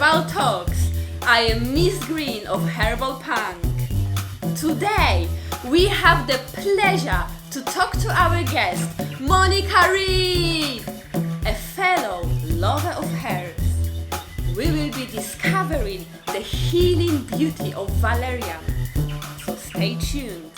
Herbal Talks. I am Miss Green of Herbal Punk. Today, we have the pleasure to talk to our guest, Reid, a fellow lover of herbs. We will be discovering the healing beauty of valerian. So stay tuned.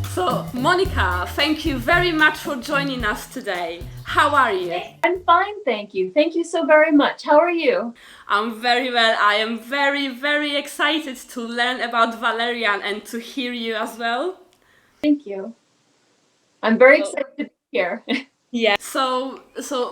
So, Monica, thank you very much for joining us today. How are you? I'm fine, thank you. Thank you so very much. How are you? I'm very well. I am very, very excited to learn about valerian and to hear you as well. Thank you. I'm very excited to be here. Yeah. So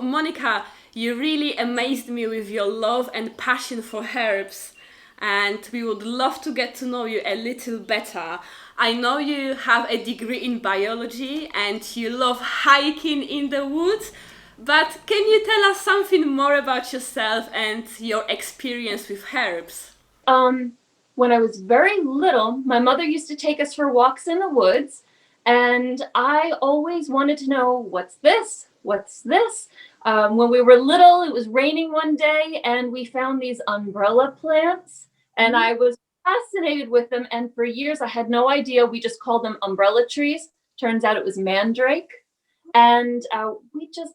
Monica, you really amazed me with your love and passion for herbs, and we would love to get to know you a little better. I know you have a degree in biology and you love hiking in the woods, but can you tell us something more about yourself and your experience with herbs? When I was very little, my mother used to take us for walks in the woods, and I always wanted to know, what's this? What's this? When we were little, it was raining one day, and we found these umbrella plants, and I was fascinated with them. And for years, I had no idea. We just called them umbrella trees. Turns out it was mandrake, and we just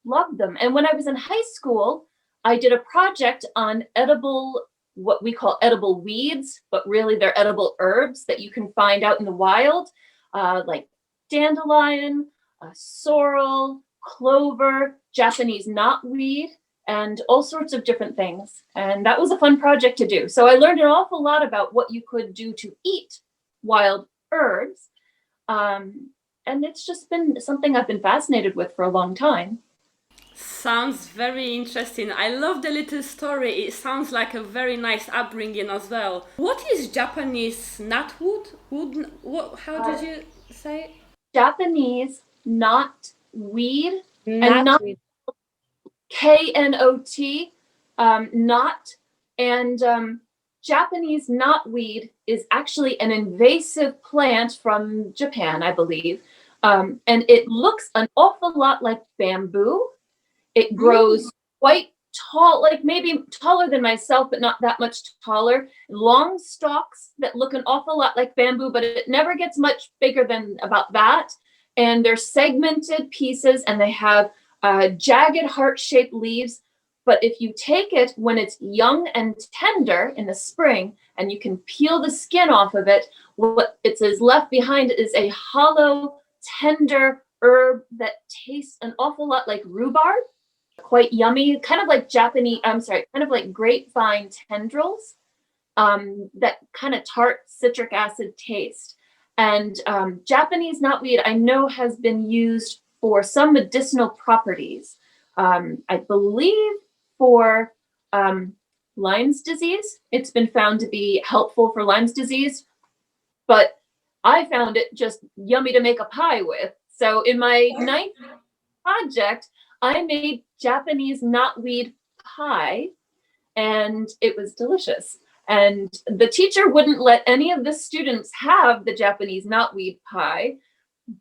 loved them. And when I was in high school, I did a project on edible, what we call edible weeds, but really they're edible herbs that you can find out in the wild, like dandelion, sorrel, clover, Japanese knotweed, and all sorts of different things. And that was a fun project to do. So I learned an awful lot about what you could do to eat wild herbs. And it's just been something I've been fascinated with for a long time. Sounds very interesting. I love the little story. It sounds like a very nice upbringing as well. What is Japanese knotweed? What? How did you say it? Japanese knotweed, and not Knotweed. KNOT, knot. And Japanese knotweed is actually an invasive plant from Japan, I believe. And it looks an awful lot like bamboo. It grows quite tall, like maybe taller than myself, but not that much taller. Long stalks that look an awful lot like bamboo, but it never gets much bigger than about that. And they're segmented pieces, and they have jagged heart-shaped leaves. But if you take it when it's young and tender in the spring, and you can peel the skin off of it, what it is left behind is a hollow, tender herb that tastes an awful lot like rhubarb. Quite yummy, kind of like kind of like grapevine tendrils, that kind of tart citric acid taste. And Japanese knotweed, I know, has been used for some medicinal properties. I believe for Lyme's disease, it's been found to be helpful for Lyme's disease, but I found it just yummy to make a pie with. So in my ninth project, I made Japanese knotweed pie, and it was delicious. And the teacher wouldn't let any of the students have the Japanese knotweed pie,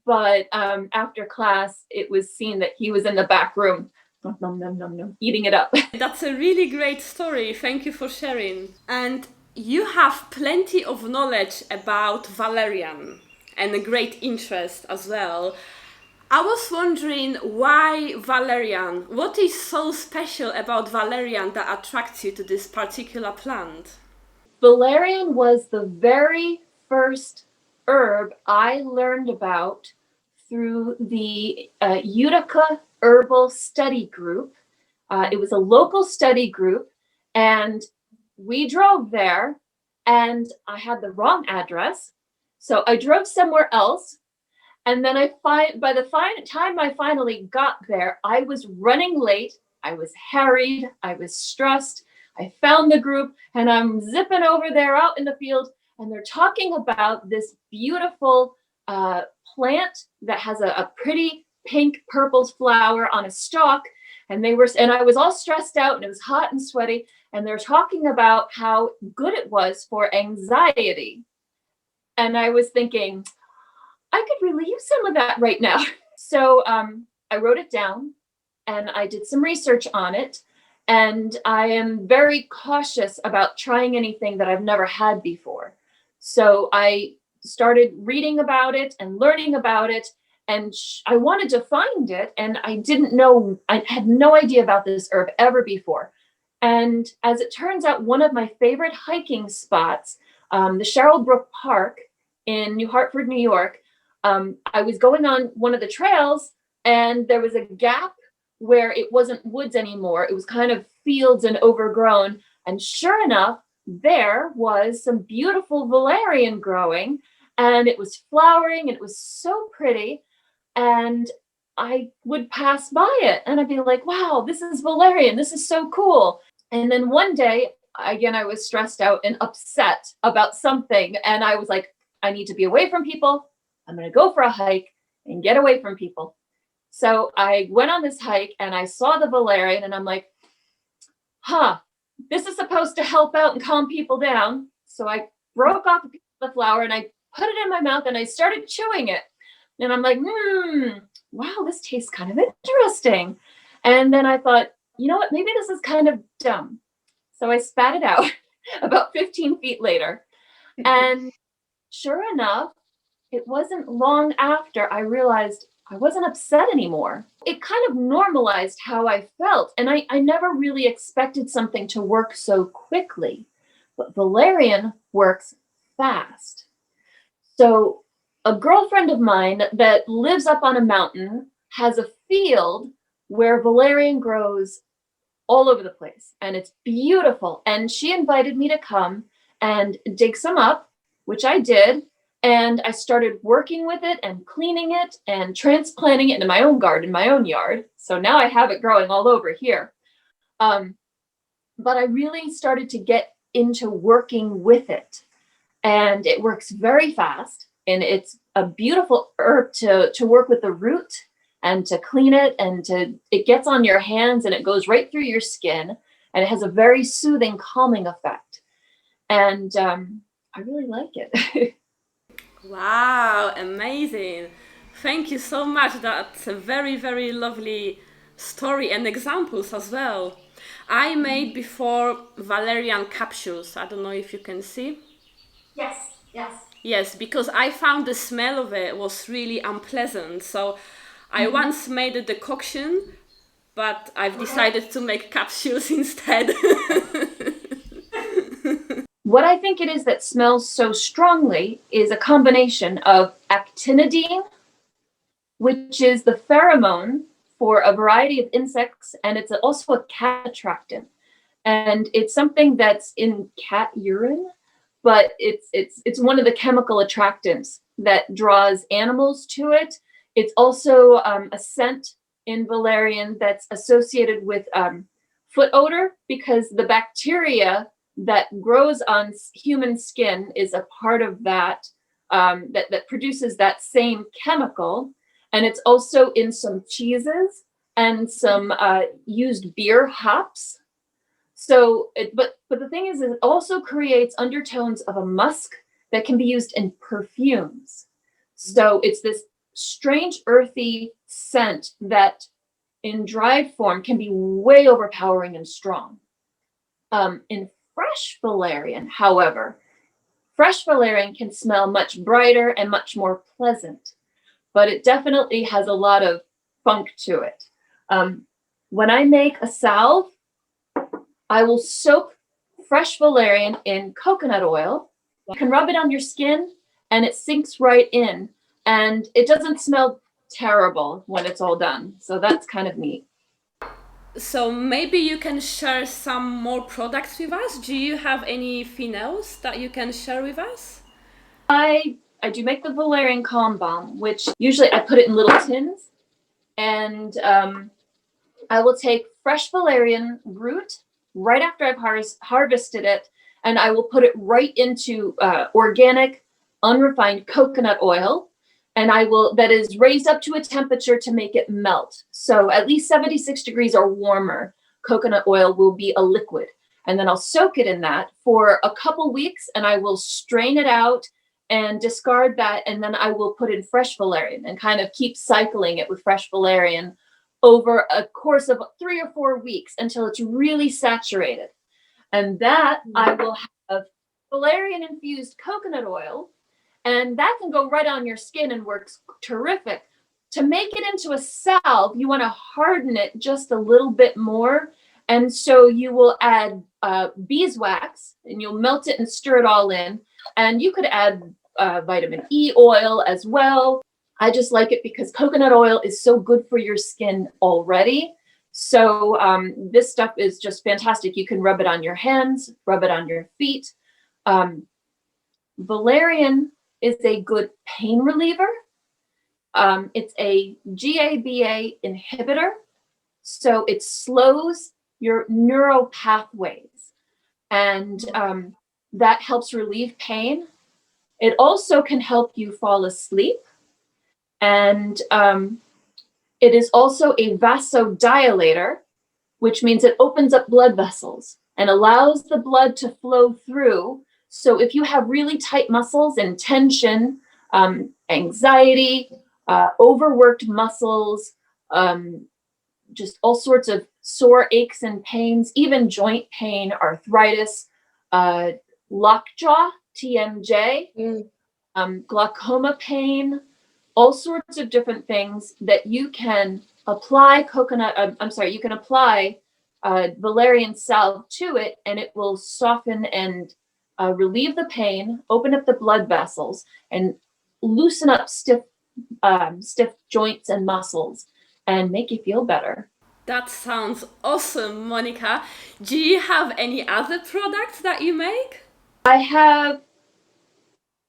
but after class, it was seen that he was in the back room, nom, nom, nom, nom, nom, eating it up. That's a really great story. Thank you for sharing. And you have plenty of knowledge about valerian and a great interest as well. I was wondering, why valerian? What is so special about valerian that attracts you to this particular plant? Valerian was the very first herb I learned about through the Utica Herbal Study Group. It was a local study group, and we drove there, and I had the wrong address. So I drove somewhere else. And then by the time I finally got there, I was running late. I was harried. I was stressed. I found the group, and I'm zipping over there out in the field, and they're talking about this beautiful plant that has a pretty pink purple flower on a stalk. And I was all stressed out, and it was hot and sweaty. And they're talking about how good it was for anxiety. And I was thinking, I could really use some of that right now. So I wrote it down, and I did some research on it. And I am very cautious about trying anything that I've never had before. So I started reading about it and learning about it, and I wanted to find it, and I didn't know, I had no idea about this herb ever before. And as it turns out, one of my favorite hiking spots, the Sherrill Brook Park in New Hartford, New York, I was going on one of the trails, and there was a gap where it wasn't woods anymore. It was kind of fields and overgrown. And sure enough, there was some beautiful valerian growing, and it was flowering, and it was so pretty. And I would pass by it and I'd be like, wow, this is valerian. This is so cool. And then one day, again, I was stressed out and upset about something. And I was like, I need to be away from people. I'm going to go for a hike and get away from people. So I went on this hike and I saw the valerian, and I'm like, this is supposed to help out and calm people down. So I broke off a piece of the flower and I put it in my mouth and I started chewing it. And I'm like, wow, this tastes kind of interesting. And then I thought, you know what, maybe this is kind of dumb. So I spat it out about 15 feet later. And sure enough, it wasn't long after I realized I wasn't upset anymore. It kind of normalized how I felt. And I never really expected something to work so quickly. But valerian works fast. So a girlfriend of mine that lives up on a mountain has a field where valerian grows all over the place. And it's beautiful. And she invited me to come and dig some up, which I did. And I started working with it and cleaning it and transplanting it into my own garden, my own yard. So now I have it growing all over here. But I really started to get into working with it. And it works very fast. And it's a beautiful herb to work with the root and to clean it. And it gets on your hands and it goes right through your skin. And it has a very soothing, calming effect. And I really like it. Wow, amazing. Thank you so much. That's a very, very lovely story and examples as well. I made before valerian capsules. I don't know if you can see. Yes. Yes, because I found the smell of it was really unpleasant. So I once made a decoction, but I've decided to make capsules instead. What I think it is that smells so strongly is a combination of actinidine, which is the pheromone for a variety of insects, and it's also a cat attractant. And it's something that's in cat urine, but it's one of the chemical attractants that draws animals to it. It's also a scent in valerian that's associated with foot odor, because the bacteria that grows on human skin is a part of that, that produces that same chemical. And it's also in some cheeses and some used beer hops. So, but the thing is, it also creates undertones of a musk that can be used in perfumes. So it's this strange earthy scent that in dried form can be way overpowering and strong. In fresh valerian, however, fresh valerian can smell much brighter and much more pleasant, but it definitely has a lot of funk to it. When I make a salve, I will soak fresh valerian in coconut oil. You can rub it on your skin and it sinks right in, and it doesn't smell terrible when it's all done. So that's kind of neat. So maybe you can share some more products with us. Do you have anything else that you can share with us? I do make the Valerian Con Bomb, which usually I put it in little tins, and I will take fresh valerian root right after I've harvested it, and I will put it right into organic, unrefined coconut oil, and that is raised up to a temperature to make it melt. So at least 76 degrees or warmer, coconut oil will be a liquid. And then I'll soak it in that for a couple weeks, and I will strain it out and discard that. And then I will put in fresh valerian and kind of keep cycling it with fresh valerian over a course of 3 or 4 weeks until it's really saturated. And that I will have valerian infused coconut oil, and that can go right on your skin and works terrific. To make it into a salve, you want to harden it just a little bit more. And so you will add beeswax, and you'll melt it and stir it all in. And you could add vitamin E oil as well. I just like it because coconut oil is so good for your skin already. So this stuff is just fantastic. You can rub it on your hands, rub it on your feet. Valerian is a good pain reliever. It's a GABA inhibitor, so it slows your neural pathways, and that helps relieve pain. It also can help you fall asleep, and it is also a vasodilator, which means it opens up blood vessels and allows the blood to flow through. So if you have really tight muscles and tension, anxiety, overworked muscles, just all sorts of sore aches and pains, even joint pain, arthritis, lockjaw, TMJ, glaucoma pain, all sorts of different things that you can apply you can apply valerian salve to it, and it will soften and relieve the pain, open up the blood vessels, and loosen up stiff joints and muscles, and make you feel better. That sounds awesome, Monica. Do you have any other products that you make? I have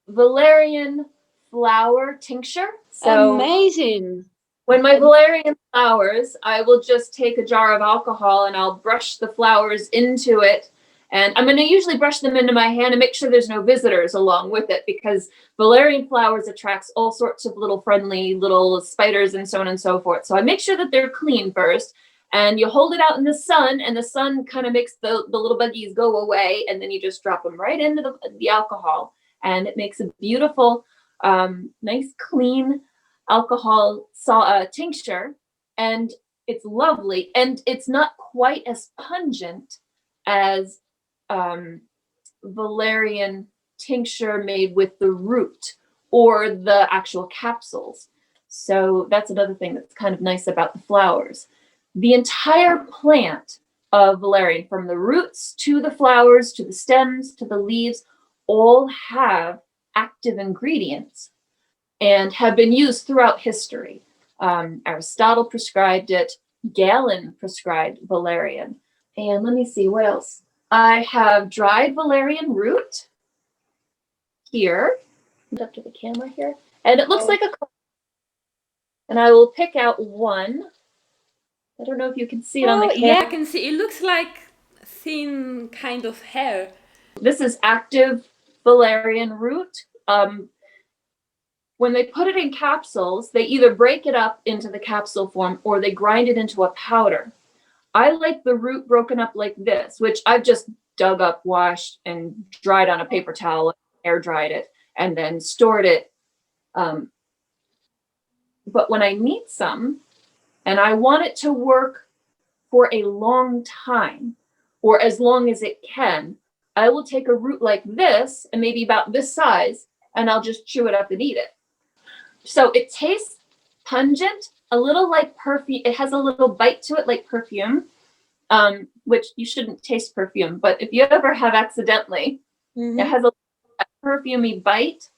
valerian flower tincture. So amazing. when my valerian flowers, I will just take a jar of alcohol and I'll brush the flowers into it. And I'm going to usually brush them into my hand and make sure there's no visitors along with it, because valerian flowers attracts all sorts of little friendly little spiders and so on and so forth. So I make sure that they're clean first, and you hold it out in the sun, and the sun kind of makes the little buggies go away, and then you just drop them right into the alcohol, and it makes a beautiful, nice, clean alcohol tincture, and it's lovely, and it's not quite as pungent as valerian tincture made with the root or the actual capsules. So that's another thing that's kind of nice about the flowers. The entire plant of valerian, from the roots to the flowers to the stems to the leaves, all have active ingredients and have been used throughout history. Aristotle prescribed it. Galen prescribed valerian. And let me see what else. I have dried valerian root here. Up to the camera here. And it looks like a, and I will pick out one. I don't know if you can see it on the camera. Yeah, I can see. It looks like thin kind of hair. This is active valerian root. When they put it in capsules, they either break it up into the capsule form or they grind it into a powder. I like the root broken up like this, which I've just dug up, washed, and dried on a paper towel, air dried it, and then stored it. But when I need some, and I want it to work for a long time, or as long as it can, I will take a root like this, and maybe about this size, and I'll just chew it up and eat it. So it tastes pungent, a little like perfume. It has a little bite to it like perfume, which you shouldn't taste perfume, but if you ever have accidentally, it has a perfumey bite.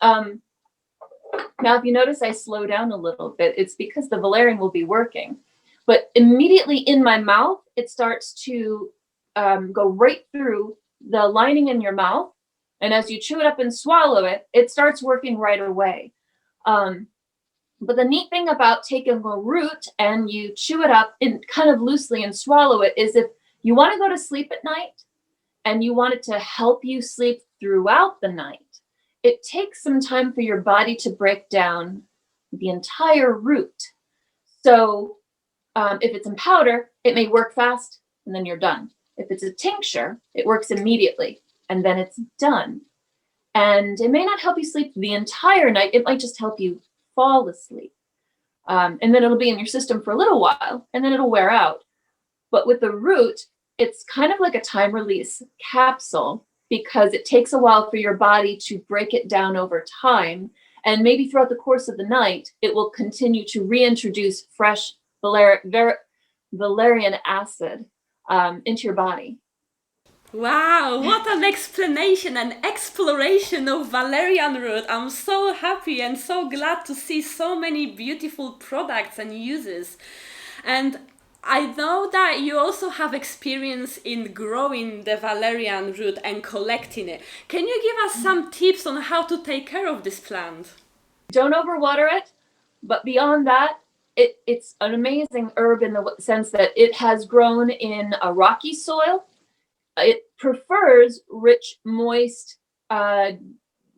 Now, if you notice I slow down a little bit, it's because the valerian will be working. But immediately in my mouth, it starts to go right through the lining in your mouth. And as you chew it up and swallow it, it starts working right away. But the neat thing about taking a root and you chew it up in kind of loosely and swallow it is, if you want to go to sleep at night and you want it to help you sleep throughout the night, it takes some time for your body to break down the entire root. So if it's in powder, it may work fast and then you're done. If it's a tincture, it works immediately and then it's done. And it may not help you sleep the entire night. It might just help you fall asleep. And then it'll be in your system for a little while, and then it'll wear out. But with the root, it's kind of like a time release capsule because it takes a while for your body to break it down over time. And maybe throughout the course of the night, it will continue to reintroduce fresh valerian acid into your body. Wow, what an explanation and exploration of valerian root. I'm so happy and so glad to see so many beautiful products and uses. And I know that you also have experience in growing the valerian root and collecting it. Can you give us some tips on how to take care of this plant? Don't overwater it, but beyond that, it's an amazing herb in the sense that it has grown in a rocky soil. It prefers rich, moist,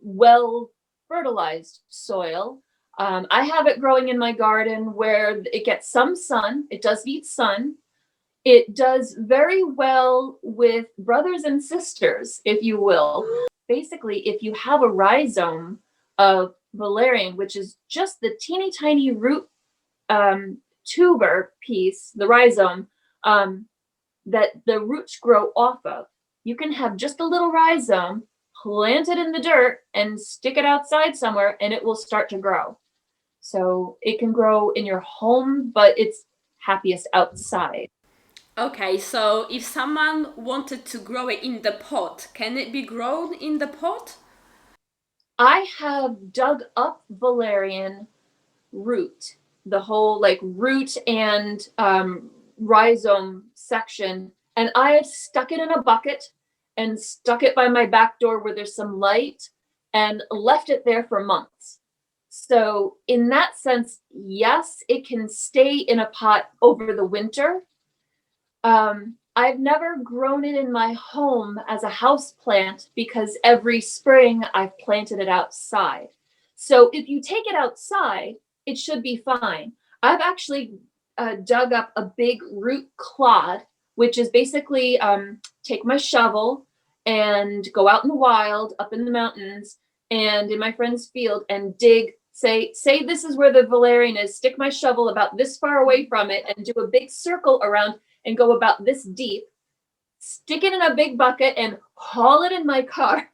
well fertilized soil. I have it growing in my garden where it gets some sun. It does need sun. It does very well with brothers and sisters, if you will. Basically, if you have a rhizome of valerian, which is just the teeny tiny root tuber piece, the rhizome, that the roots grow off of. You can have just a little rhizome, plant it in the dirt, and stick it outside somewhere, and it will start to grow. So it can grow in your home, but it's happiest outside. Okay, so if someone wanted to grow it in the pot, can it be grown in the pot? I have dug up valerian root, the whole like root and rhizome section, and I have stuck it in a bucket and stuck it by my back door where there's some light and left it there for months. So in that sense, yes, it can stay in a pot over the winter. I've never grown it in my home as a house plant because every spring I've planted it outside. So if you take it outside, it should be fine. I've actually dug up a big root clod, which is basically take my shovel and go out in the wild, up in the mountains, and in my friend's field and dig. Say this is where the valerian is. Stick my shovel about this far away from it and do a big circle around and go about this deep. Stick it in a big bucket and haul it in my car,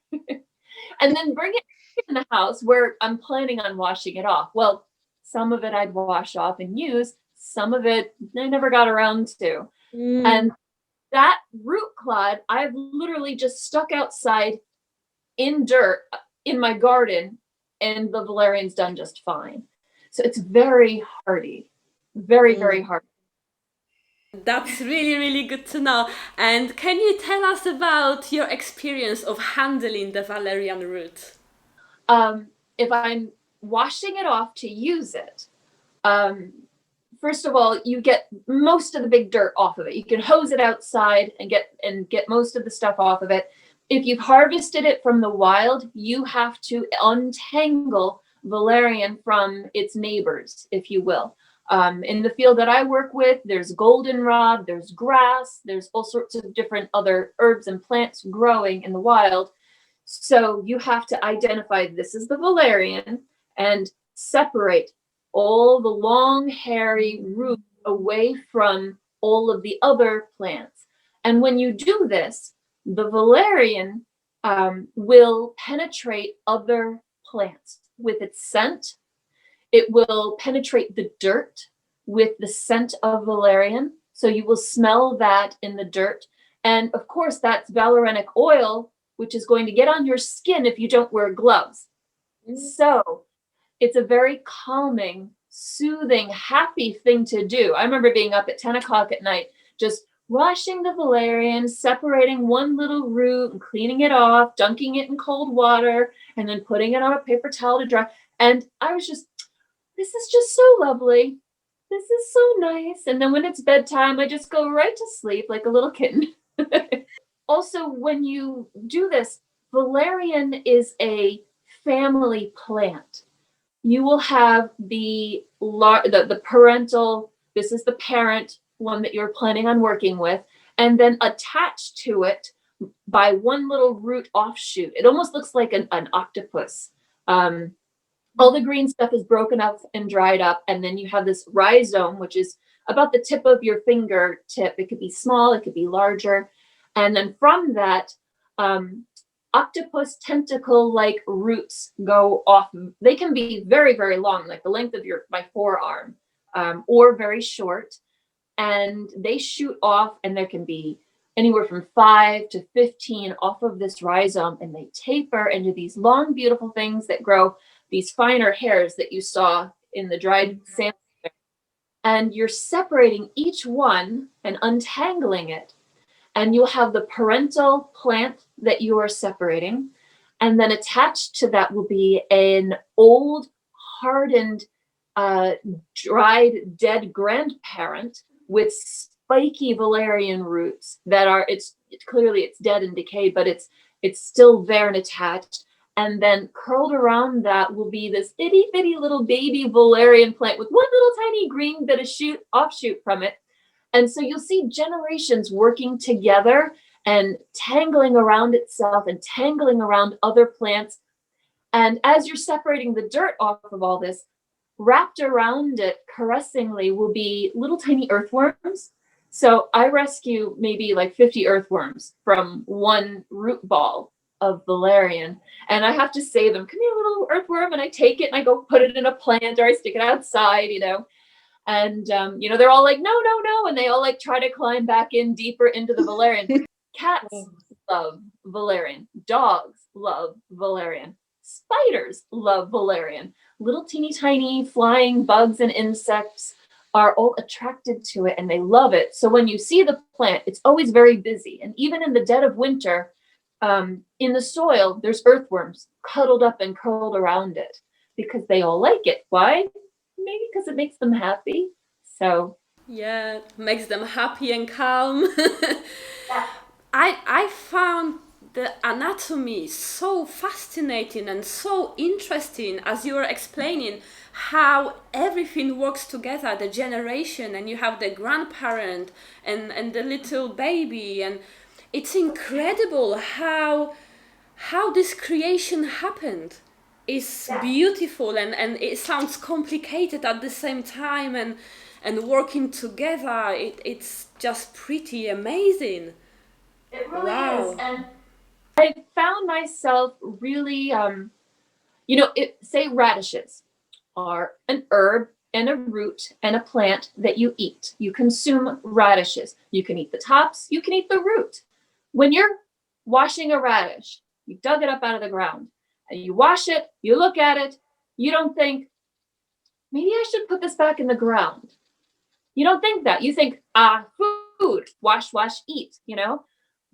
and then bring it in the house where I'm planning on washing it off. Well, some of it I'd wash off and use. Some of it I never got around to. And that root clod, I've literally just stuck outside in dirt in my garden, and the valerian's done just fine. So it's very hardy, very, very hardy. That's really, really good to know. And can you tell us about your experience of handling the valerian root? If I'm washing it off to use it, first of all, you get most of the big dirt off of it. You can hose it outside and get most of the stuff off of it. If you've harvested it from the wild, you have to untangle valerian from its neighbors, if you will. In the field that I work with, there's goldenrod, there's grass, there's all sorts of different other herbs and plants growing in the wild. So you have to identify this is the valerian and separate all the long, hairy roots away from all of the other plants. And when you do this, the valerian will penetrate other plants with its scent. It will penetrate the dirt with the scent of valerian. So you will smell that in the dirt. And of course, that's valerianic oil, which is going to get on your skin if you don't wear gloves. So it's a very calming, soothing, happy thing to do. I remember being up at 10 o'clock at night, just washing the valerian, separating one little root and cleaning it off, dunking it in cold water, and then putting it on a paper towel to dry. And I was just, this is just so lovely. This is so nice. And then when it's bedtime, I just go right to sleep like a little kitten. Also, when you do this, valerian is a family plant. You will have the parental, this is the parent one that you're planning on working with, and then attached to it by one little root offshoot. It almost looks like an octopus. All the green stuff is broken up and dried up, and then you have this rhizome, which is about the tip of your fingertip. It could be small, it could be larger. And then from that, octopus tentacle-like roots go off. They can be very, very long, like the length of my forearm, or very short. And they shoot off, and there can be anywhere from 5 to 15 off of this rhizome, and they taper into these long, beautiful things that grow these finer hairs that you saw in the dried sand. And you're separating each one and untangling it. And you'll have the parental plant that you are separating. And then attached to that will be an old, hardened, dried, dead grandparent with spiky valerian roots that are, it's clearly it's dead and decayed, but it's still there and attached. And then curled around that will be this itty bitty little baby valerian plant with one little tiny green bit of offshoot from it. And so you'll see generations working together and tangling around itself and tangling around other plants. And as you're separating the dirt off of all this, wrapped around it caressingly will be little tiny earthworms. So I rescue maybe like 50 earthworms from one root ball of valerian, and I have to say them, come here, little earthworm, and I take it and I go put it in a plant or I stick it outside, and they're all like, no, no, no, and they all like try to climb back in deeper into the valerian. Cats love valerian, dogs love valerian, spiders love valerian, little teeny tiny flying bugs and insects are all attracted to it and they love it. So when you see the plant, it's always very busy, and even in the dead of winter, in the soil, there's earthworms cuddled up and curled around it because they all like it. Why? Maybe because it makes them happy. So yeah, makes them happy and calm. I found the anatomy so fascinating and so interesting as you were explaining how everything works together, the generation, and you have the grandparent and the little baby, and it's incredible how this creation happened. It's beautiful, and it sounds complicated at the same time, and working together, it's just pretty amazing. It really is. And I found myself really, say radishes are an herb and a root and a plant that you eat. You consume radishes. You can eat the tops, you can eat the root. When you're washing a radish, you dug it up out of the ground and you wash it, you look at it, you don't think, maybe I should put this back in the ground. You don't think that. You think, food, wash, eat,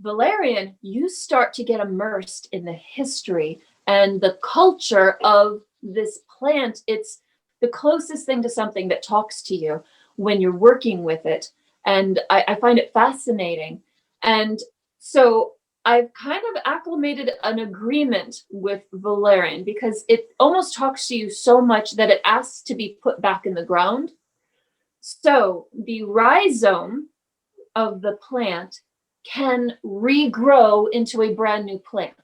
Valerian, you start to get immersed in the history and the culture of this plant. It's the closest thing to something that talks to you when you're working with it. And I find it fascinating. And so I've kind of acclimated an agreement with valerian because it almost talks to you so much that it asks to be put back in the ground. So the rhizome of the plant can regrow into a brand new plant.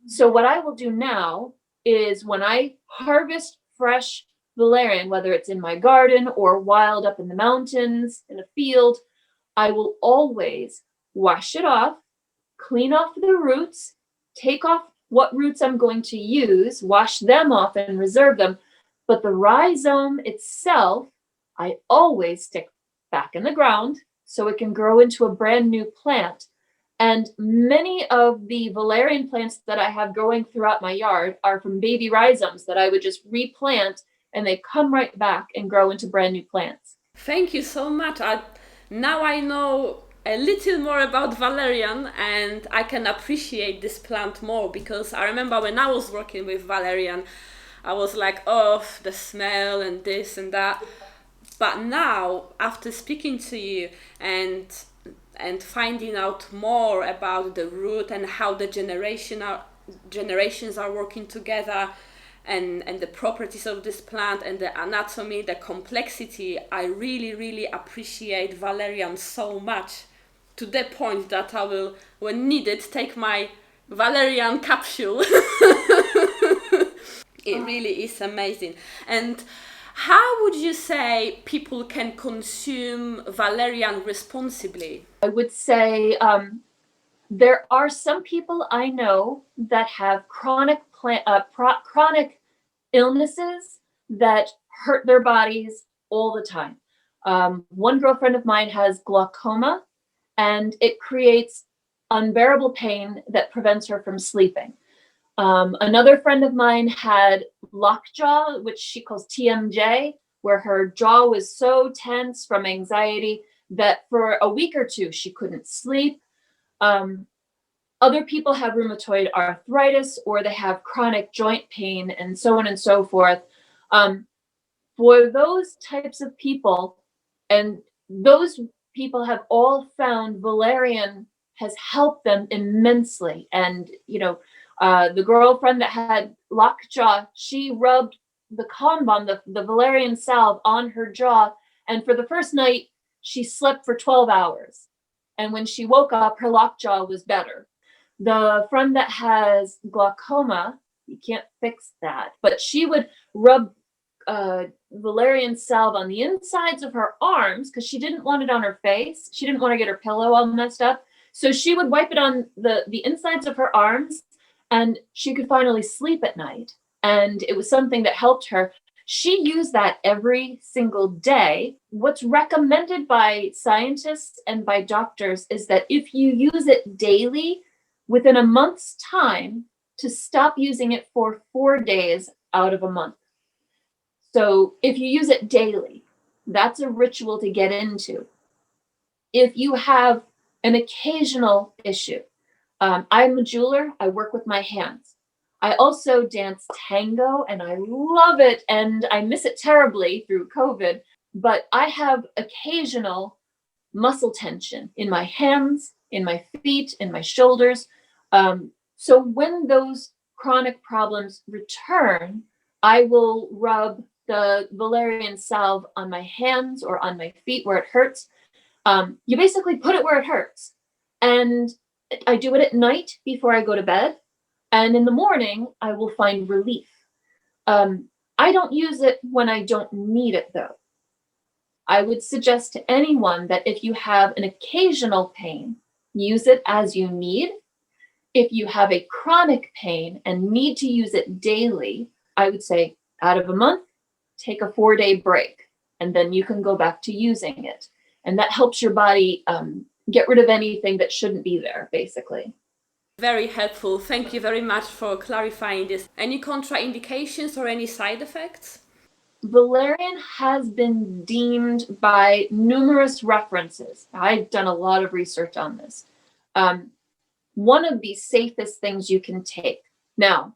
So what I will do now is when I harvest fresh valerian, whether it's in my garden or wild up in the mountains, in a field, I will always wash it off, clean off the roots, take off what roots I'm going to use, wash them off and reserve them. But the rhizome itself, I always stick back in the ground so it can grow into a brand new plant. And many of the valerian plants that I have growing throughout my yard are from baby rhizomes that I would just replant, and they come right back and grow into brand new plants. Thank you so much. Now I know a little more about valerian, and I can appreciate this plant more, because I remember when I was working with valerian, I was like, oh, the smell and this and that. But now, after speaking to you and finding out more about the root and how the generations are working together, and the properties of this plant and the anatomy, the complexity, I really, really appreciate valerian so much, to the point that I will, when needed, take my valerian capsule. It really is amazing. And how would you say people can consume valerian responsibly? I would say there are some people I know that have chronic illnesses that hurt their bodies all the time. One girlfriend of mine has glaucoma, and it creates unbearable pain that prevents her from sleeping. Another friend of mine had lockjaw, which she calls TMJ, where her jaw was so tense from anxiety that for a week or two she couldn't sleep. Other people have rheumatoid arthritis, or they have chronic joint pain, and so on and so forth. For those types of people, and those people have all found valerian has helped them immensely. And the girlfriend that had lockjaw, she rubbed the con bomb, the valerian salve, on her jaw, and for the first night she slept for 12 hours, and when she woke up, her lockjaw was better. The friend that has glaucoma, you can't fix that, but she would rub valerian salve on the insides of her arms because she didn't want it on her face. She didn't want to get her pillow all messed up. So she would wipe it on the insides of her arms, and she could finally sleep at night. And it was something that helped her. She used that every single day. What's recommended by scientists and by doctors is that if you use it daily, within a month's time, to stop using it for 4 days out of a month. So if you use it daily, that's a ritual to get into. If you have an occasional issue, I'm a jeweler, I work with my hands. I also dance tango, and I love it, and I miss it terribly through COVID, but I have occasional muscle tension in my hands, in my feet, in my shoulders. So when those chronic problems return, I will rub the valerian salve on my hands or on my feet where it hurts. You basically put it where it hurts. And I do it at night before I go to bed. And in the morning, I will find relief. I don't use it when I don't need it, though. I would suggest to anyone that if you have an occasional pain, use it as you need. If you have a chronic pain and need to use it daily, I would say out of a month, take a 4-day break, and then you can go back to using it. And that helps your body get rid of anything that shouldn't be there, basically. Very helpful. Thank you very much for clarifying this. Any contraindications or any side effects? Valerian has been deemed by numerous references. I've done a lot of research on this. One of the safest things you can take. Now,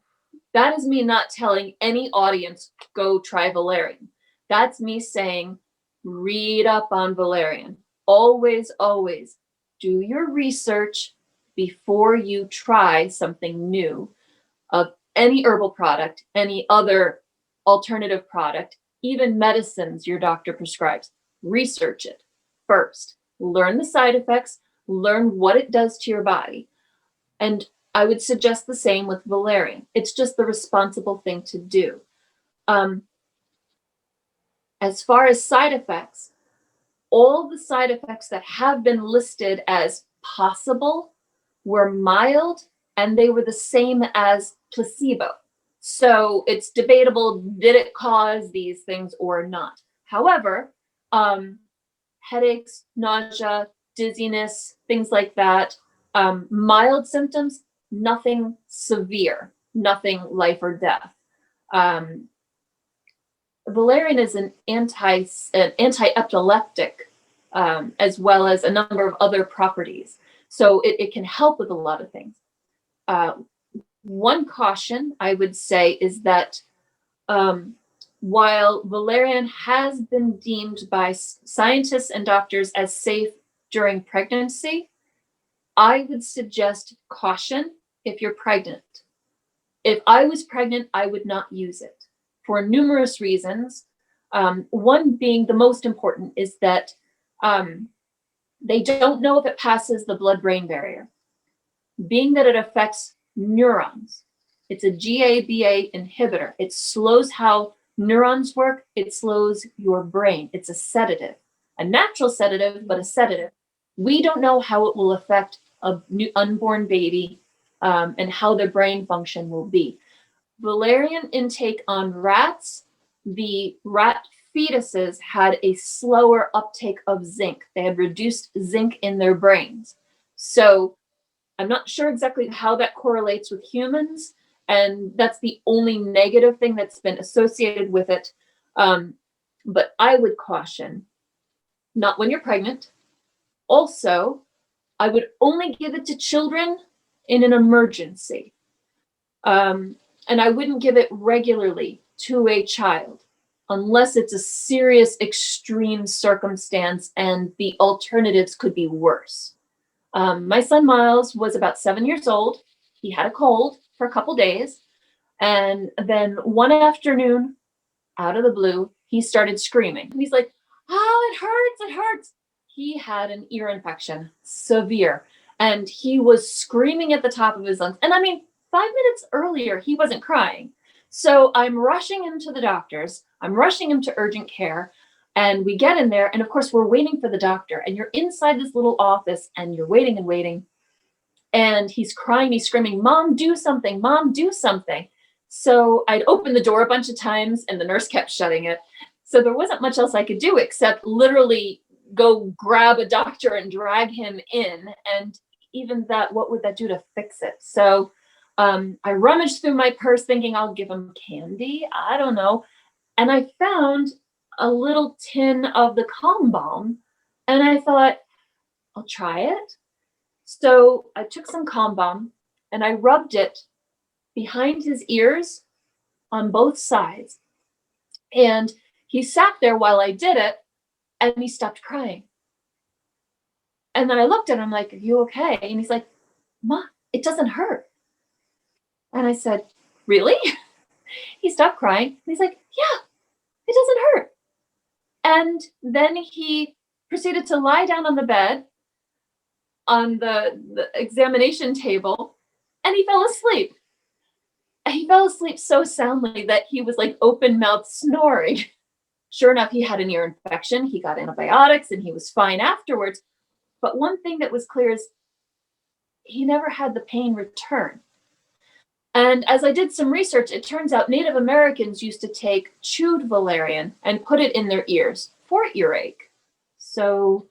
that is me not telling any audience, go try valerian. That's me saying, read up on valerian. Always, always do your research before you try something new of any herbal product, any other alternative product, even medicines your doctor prescribes. Research it first. Learn the side effects, learn what it does to your body. And I would suggest the same with valerian. It's just the responsible thing to do. As far as side effects, all the side effects that have been listed as possible were mild, and they were the same as placebo. So it's debatable, did it cause these things or not? However, headaches, nausea, dizziness, things like that, mild symptoms, nothing severe, nothing life or death. Valerian is an anti-epileptic, as well as a number of other properties. So it can help with a lot of things. One caution I would say is that while valerian has been deemed by scientists and doctors as safe during pregnancy, I would suggest caution if you're pregnant. If I was pregnant, I would not use it for numerous reasons. One being the most important is that they don't know if it passes the blood-brain barrier. Being that it affects neurons, It's a GABA inhibitor. It slows how neurons work. It slows your brain. It's a sedative, a natural sedative, but a sedative. We don't know how it will affect a new unborn baby and how their brain function will be. Valerian intake on rats, the rat fetuses had a slower uptake of zinc. They had reduced zinc in their brains. So I'm not sure exactly how that correlates with humans, and that's the only negative thing that's been associated with it. But I would caution, not when you're pregnant. Also, I would only give it to children in an emergency. And I wouldn't give it regularly to a child unless it's a serious, extreme circumstance and the alternatives could be worse. My son Miles was about 7 years old. He had a cold for a couple days. And then one afternoon, out of the blue, he started screaming. And he's like, oh, it hurts, it hurts. He had an ear infection, severe. And he was screaming at the top of his lungs. And I mean, 5 minutes earlier, he wasn't crying. So I'm rushing him to the doctors. I'm rushing him to urgent care. And we get in there. And of course, we're waiting for the doctor. And you're inside this little office and you're waiting and waiting. And he's crying, he's screaming, Mom, do something, Mom, do something. So I'd opened the door a bunch of times and the nurse kept shutting it. So there wasn't much else I could do except literally go grab a doctor and drag him in. And even that, what would that do to fix it? So I rummaged through my purse thinking I'll give him candy. I don't know. And I found a little tin of the Con Bomb. And I thought, I'll try it. So I took some Con Bomb and I rubbed it behind his ears on both sides. And he sat there while I did it and he stopped crying. And then I looked at him like, are you okay? And he's like, Ma, it doesn't hurt. And I said, really? He stopped crying. And he's like, yeah, it doesn't hurt. And then he proceeded to lie down on the bed on the examination table and he fell asleep. He fell asleep so soundly that he was like open-mouthed snoring. Sure enough, he had an ear infection. He got antibiotics and he was fine afterwards. But one thing that was clear is he never had the pain return. And as I did some research, it turns out Native Americans used to take chewed valerian and put it in their ears for earache. So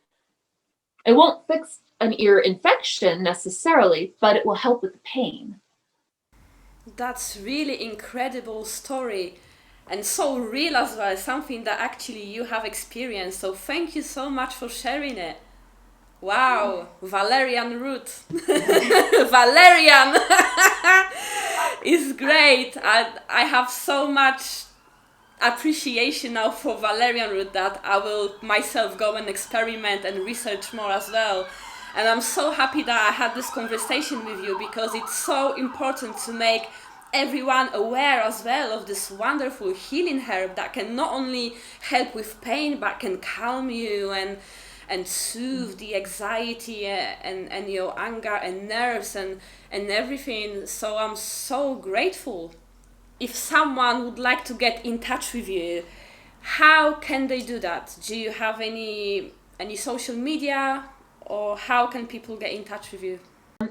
it won't fix an ear infection necessarily, but it will help with the pain. That's really incredible story and so real as well, something that actually you have experienced. So thank you so much for sharing it. Wow, Valerian Root. Valerian is great. I have so much appreciation now for Valerian Root that I will myself go and experiment and research more as well. And I'm so happy that I had this conversation with you because it's so important to make everyone aware as well of this wonderful healing herb that can not only help with pain but can calm you and soothe the anxiety and your anger and nerves and everything. So I'm so grateful. If someone would like to get in touch with you, how can they do that? Do you have any social media, or how can people get in touch with you?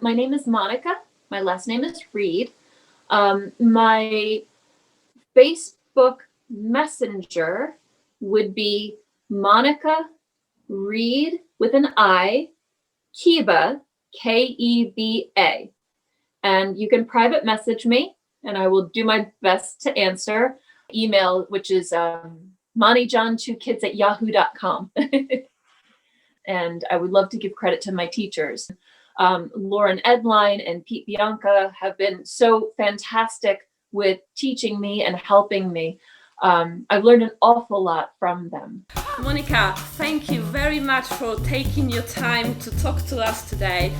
My name is Monica. My last name is Reid. My Facebook Messenger would be Monica Reid with an I, Keba, Keba. And you can private message me and I will do my best to answer. Email, which is moneyjohn2kids@yahoo.com. And I would love to give credit to my teachers. Lauren Edline and Pete Bianca have been so fantastic with teaching me and helping me. I've learned an awful lot from them. Monica, thank you very much for taking your time to talk to us today.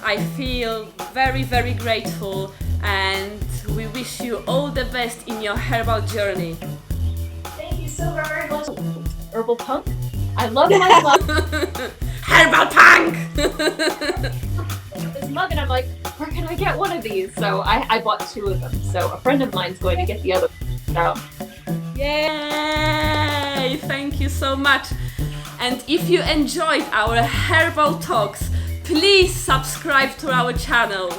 I feel very, very grateful and we wish you all the best in your herbal journey. Thank you so very much. Herbal Punk. I love my love. Herbal Punk! This mug and I'm like, where can I get one of these? So I bought 2 of them. So a friend of mine's going to get the other one. So. Yay! Thank you so much. And if you enjoyed our herbal talks, please subscribe to our channel.